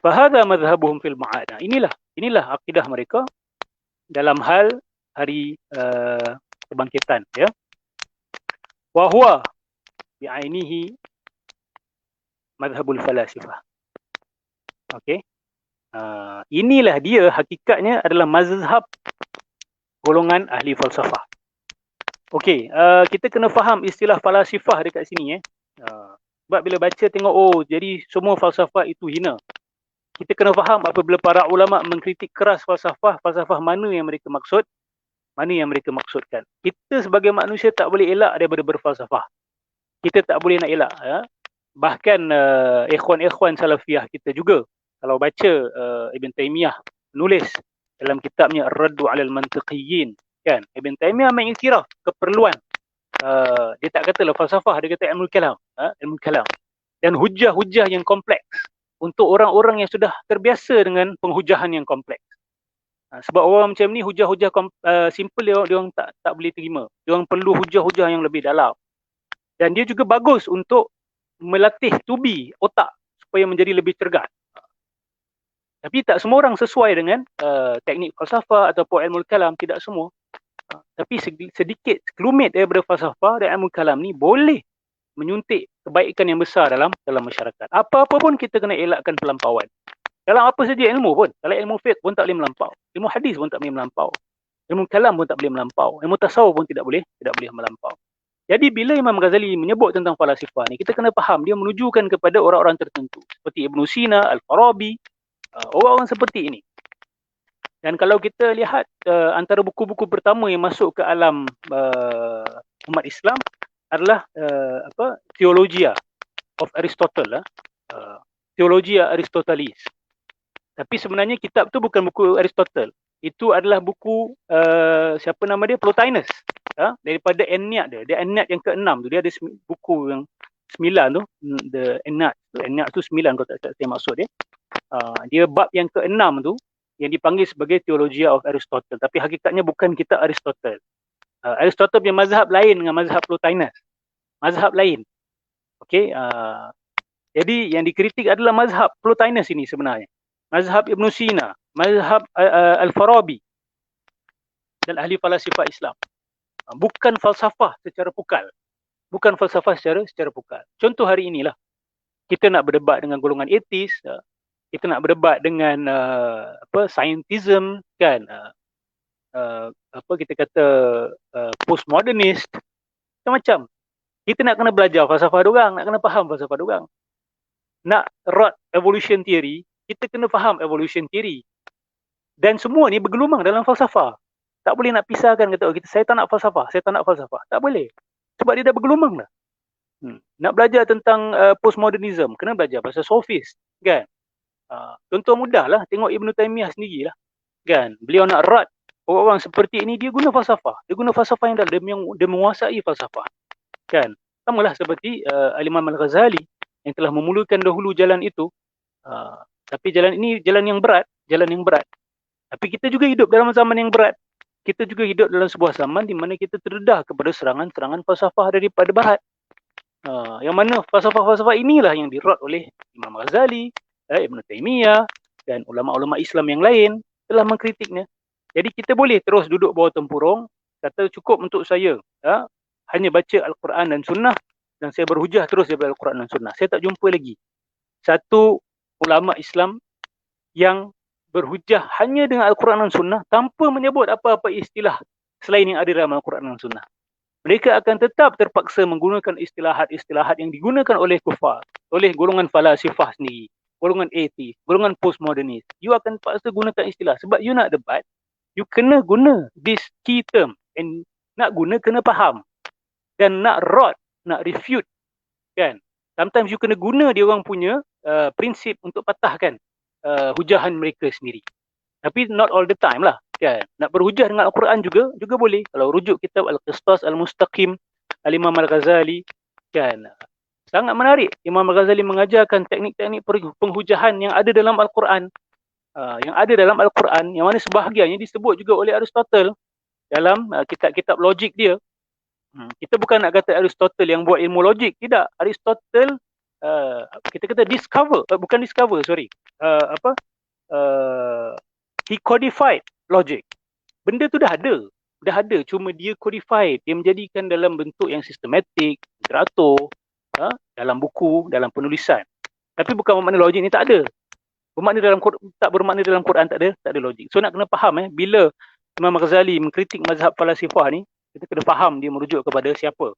Fahadha madhhabuhum fil ma'ad. Inilah akidah mereka dalam hal hari kebangkitan, ya. Wa huwa bi'ainihi madhhabul falasifah. Okey. Inilah dia hakikatnya adalah mazhab golongan ahli falsafah. Okey, kita kena faham istilah falasifah dekat sini, sebab bila baca tengok, oh, jadi semua falsafah itu hina. Kita kena faham apabila para ulama mengkritik keras falsafah mana yang mereka maksud, mana yang mereka maksudkan. Kita sebagai manusia tak boleh elak daripada berfalsafah. Kita tak boleh nak elak, ya. Bahkan ikhwan-ikhwan salafiyah kita juga, kalau baca Ibn Taymiyah menulis dalam kitabnya Ar-Raddu 'alal Mantiqiyyin, kan, Ibn Taymiyah mengiktiraf keperluan, dia tak katalah falsafah, dia kata ilmu kalam, ilmu kalam, dan hujah-hujah yang kompleks untuk orang-orang yang sudah terbiasa dengan penghujahan yang kompleks. Sebab orang macam ni hujah-hujah simple dia orang tak boleh terima. Dia orang perlu hujah-hujah yang lebih dalam. Dan dia juga bagus untuk melatih tubi otak supaya menjadi lebih cergas. Tapi tak semua orang sesuai dengan teknik falsafah ataupun ilmu kalam, tidak semua. Tapi sedikit sekelumit daripada falsafah dan ilmu kalam ni boleh menyuntik kebaikan yang besar dalam masyarakat. Apa-apa pun kita kena elakkan pelampauan. Dalam apa saja ilmu pun. Dalam ilmu fiqh pun tak boleh melampau. Ilmu hadis pun tak boleh melampau. Ilmu kalam pun tak boleh melampau. Ilmu tasawuf pun tidak boleh melampau. Jadi bila Imam Ghazali menyebut tentang falasifah ni, kita kena faham dia menujukan kepada orang-orang tertentu seperti Ibn Sina, Al-Farabi, orang-orang seperti ini. Dan kalau kita lihat antara buku-buku pertama yang masuk ke alam umat Islam adalah Theologia of Aristotle, Theologia Aristotelis. Tapi sebenarnya kitab tu bukan buku Aristotle. Itu adalah buku siapa nama dia, Plotinus, daripada Enniad dia. Dia Enniad yang ke-6 tu, dia ada buku yang 9 tu, the Enniad tu 9 kalau tak saya maksud dia. Dia bab yang ke-6 tu yang dipanggil sebagai Theologia of Aristotle, tapi hakikatnya bukan kitab Aristotle. Aristotle punya mazhab lain dengan mazhab Plotinus. Mazhab lain. Okey, jadi yang dikritik adalah mazhab Plotinus ini sebenarnya. Mazhab Ibn Sina, mazhab Al-Farabi dan ahli falasifah Islam. Bukan falsafah secara pukal. Bukan falsafah secara pukal. Contoh hari inilah. Kita nak berdebat dengan golongan etis, kita nak berdebat dengan scientism, kan, kita kata postmodernist, macam-macam. Kita nak kena belajar falsafah diorang, nak kena faham falsafah diorang. Nak rot evolution theory, kita kena faham evolution theory. Dan semua ni bergelumang dalam falsafah. Tak boleh nak pisahkan, kata saya tak nak falsafah, saya tak nak falsafah. Tak boleh. Sebab dia dah bergelumang dah. Nak belajar tentang postmodernism, kena belajar pasal sofis, kan. Contoh mudah lah, tengok Ibn Taymiyah sendirilah, kan. Beliau nak rat orang-orang seperti ini, dia guna falsafah. Dia guna falsafah yang dalam, dia menguasai falsafah, kan. Samalah seperti Al-Imam Al-Ghazali yang telah memulakan dahulu jalan itu. Tapi jalan ini jalan yang berat. Tapi kita juga hidup dalam zaman yang berat. Kita juga hidup dalam sebuah zaman di mana kita terdedah kepada serangan-serangan falsafah daripada barat. Yang mana falsafah-falsafah inilah yang dirot oleh Imam Ghazali, Ibn Taymiyah dan ulama-ulama Islam yang lain telah mengkritiknya. Jadi kita boleh terus duduk bawah tempurung, kata cukup untuk saya hanya baca Al-Quran dan Sunnah, dan saya berhujah terus daripada Al-Quran dan Sunnah. Saya tak jumpa lagi satu ulama Islam yang berhujah hanya dengan Al-Quran dan Sunnah tanpa menyebut apa-apa istilah selain yang ada dalam Al-Quran dan Sunnah. Mereka akan tetap terpaksa menggunakan istilahat-istilahat yang digunakan oleh kufar, oleh golongan falasifah sendiri, golongan atheist, golongan postmodernis. You akan terpaksa gunakan istilah. Sebab you nak debat, you kena guna this key term. And nak guna, kena faham. Dan nak rot, nak refute, kan. Sometimes you kena guna dia orang punya prinsip untuk patahkan hujahan mereka sendiri. Tapi not all the time lah, kan. Nak berhujah dengan Al-Quran juga boleh. Kalau rujuk kitab Al-Qistas Al-Mustaqim Al-Imam Al-Ghazali, kan, sangat menarik. Imam Al-Ghazali mengajarkan teknik-teknik penghujahan yang ada dalam Al-Quran, yang mana sebahagiannya disebut juga oleh Aristotle dalam kitab-kitab logik dia. Kita bukan nak kata Aristotle yang buat ilmu logik, tidak. Aristotle kita kata bukan discover, sorry. apa he codified logic. Benda tu dah ada, cuma dia codified, dia menjadikan dalam bentuk yang sistematik, teratur, dalam buku, dalam penulisan. Tapi bukan bermakna logik ni tak ada. Tak bermakna dalam Quran tak ada logik. So nak kena faham bila Imam Ghazali mengkritik mazhab falasifah ni, kita kena faham dia merujuk kepada siapa.